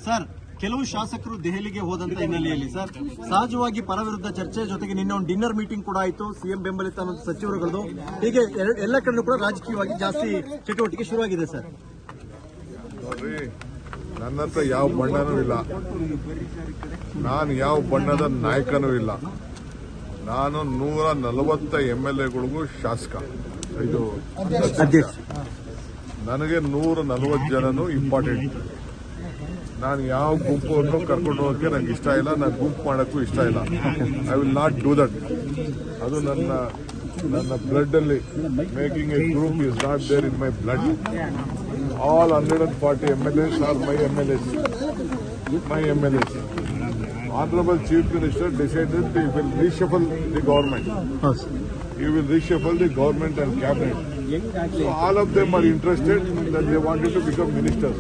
Sir ಕೆಲವು ಶಾಸಕರು ದೆಹಲಿಗೆ ಹೋದಂತ ಹಿನ್ನೆಲೆಯಲ್ಲಿ ಸರ್ ಸಹಜವಾಗಿ ಪರ ವಿರುದ್ಧ ಚರ್ಚೆ ಜೊತೆಗೆ ನಿನ್ನೆ ಒಂದು ಡಿನ್ನರ್ ಮೀಟಿಂಗ್ ಕೂಡ ಆಯಿತು. ಸಿಎಂ ಬೆಂಬಲಿತ ಸಚಿವರುಗಳು ಹೀಗೆ ಎಲ್ಲ ಕಡೆ ಕೂಡ ರಾಜಕೀಯವಾಗಿ ಜಾಸ್ತಿ ಚಟುವಟಿಕೆ ಶುರುವಾಗಿದೆ ಸರ್. ನನ್ನ ಹತ್ರ ಯಾವ ಬಣ್ಣನೂ ಇಲ್ಲ, ನಾನು ಯಾವ ಬಣ್ಣದ ನಾಯಕನೂ ಇಲ್ಲ. ನಾನು 140 MLAಗಳಿಗೂ ಶಾಸಕ, ಇದು ಅಧ್ಯಕ್ಷ. ನನಗೆ 140 ಜನನು ಇಂಪಾರ್ಟೆಂಟ್. ನಾನು ಯಾವ ಗುಂಪನ್ನು ಕರ್ಕೊಂಡು ಹೋಗಕ್ಕೆ ನಂಗೆ ಇಷ್ಟ ಇಲ್ಲ, ನಾನು ಗುಂಪು ಮಾಡೋಕ್ಕೂ ಇಷ್ಟ ಇಲ್ಲ. I will not do that. ಅದು ನನ್ನ ಬ್ಲಡ್ ಅಲ್ಲಿ making a group is not there in my blood. All 140 MLAs are my MLAs. Honorable Chief Minister decided he will reshuffle the government. He will reshuffle the government and cabinet. So all of them are interested that they wanted to become ministers.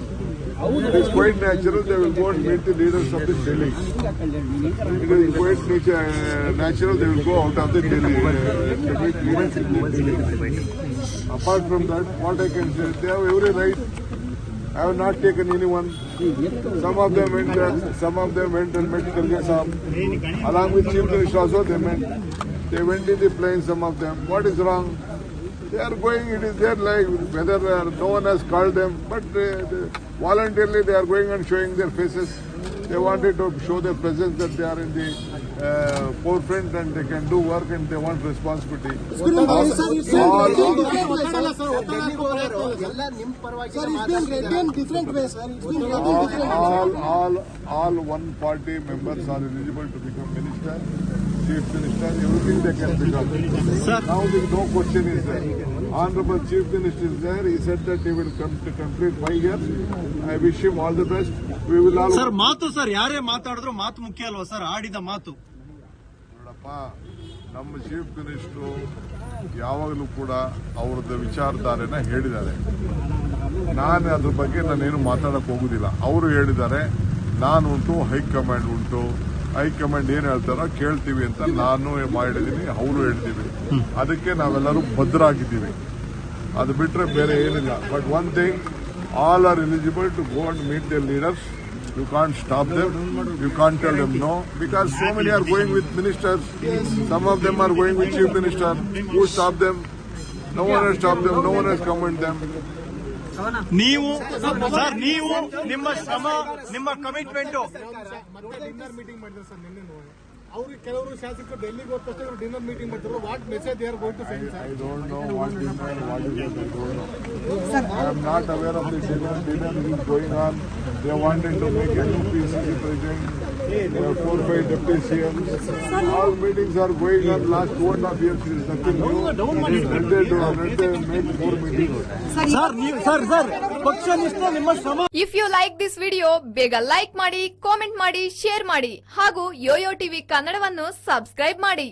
It is quite natural they will go and meet the leaders of the Delhi. It is quite natural they will go out of the Delhi. Apart from that, what I can say, they have every right. I have not taken anyone. Some of them went and met Kharge Sahab. Along with Chief Minister also they went in the plane, some of them. What is wrong? They are going, it is their life, whether no one has called them, but voluntarily they are going and showing their faces. They wanted to show their presence that they are in the forefront and they can do work and they want responsibility. All one party members are eligible to become minister, chief minister, everything they can become. Now the no question is there. Honorable Chief Minister is there. He said that he will come to complete 5 years. I wish him all the best. We will all. Sir ಮಾತು sir ಯಾರೇ ಮಾತಾಡಿದ್ರು ಮಾತು ಮುಖ್ಯ ಅಲ್ವಾ sir? ಆಡಿದ ಮಾತು ನೋಡಪ್ಪ, ನಮ್ಮ ಚೀಫ್ ಮಿನಿಸ್ಟರ್ ಯಾವಾಗಲೂ ಕೂಡ ಅವರದ್ದು ವಿಚಾರಧಾರೆನ ಹೇಳಿದ್ದಾರೆ. ನಾನು ಅದ್ರ ಬಗ್ಗೆ ನಾನೇನು ಮಾತಾಡಕ್ಕೆ ಹೋಗುದಿಲ್ಲ. ಅವರು ಹೇಳಿದ್ದಾರೆ, ನಾನು ಉಂಟು, ಹೈಕಮಾಂಡ್ ಉಂಟು. ಹೈಕಮಾಂಡ್ ಏನ್ ಹೇಳ್ತಾರೋ ಕೇಳ್ತೀವಿ ಅಂತ ನಾನು ಮಾಡಿದೀನಿ, ಅವರು ಹೇಳ್ತೀವಿ. ಅದಕ್ಕೆ ನಾವೆಲ್ಲರೂ ಭದ್ರಾಗಿದ್ದೀವಿ. ಅದು ಬಿಟ್ರೆ ಬೇರೆ ಏನಿಲ್ಲ. But one thing, all are eligible to go and meet their leaders. You can't stop them. You can't tell them no, because so many are going with ministers. Some of them are going with chief minister. Who stopped them? No one has stopped them. No one has commented them. ನೀವು sir, ನೀವು ನಿಮ್ಮ ಶ್ರಮ, ನಿಮ್ಮ commitment dinner meeting ಮಾಡಿದ್ರು sir ನಿನ್ನೆ. ಅವರು ಕೆಲವರು ಶಾಸಕರು ಡೆಲ್ಲಿಗೆ ಹೋದ ತಕ್ಷಣ ಡಿನ್ನರ್ ಮೀಟಿಂಗ್ ಮಾಡ್ತಾರೆ. What message they are going to send sir? I don't know what dinner, what is it, I don't know. I am not aware of the dinner. Dinner is going on. They wanted to make a new PCC president. There are 4 or 5 deputy CMs. All meetings are going on. Last 2.5 years is nothing new. They make 4 meetings. Sir ಪಕ್ಷ ನಿಷ್ಠ ನಿಮ್ಮ ಶ್ರಮ. If you like this video, ಬೇಗ like ಮಾಡಿ, comment ಮಾಡಿ, share ಮಾಡಿ ಹಾಗೂ Yoyo TV ಕನ್ನಡವನ್ನು ಸಬ್ಸ್ಕ್ರೈಬ್ ಮಾಡಿ.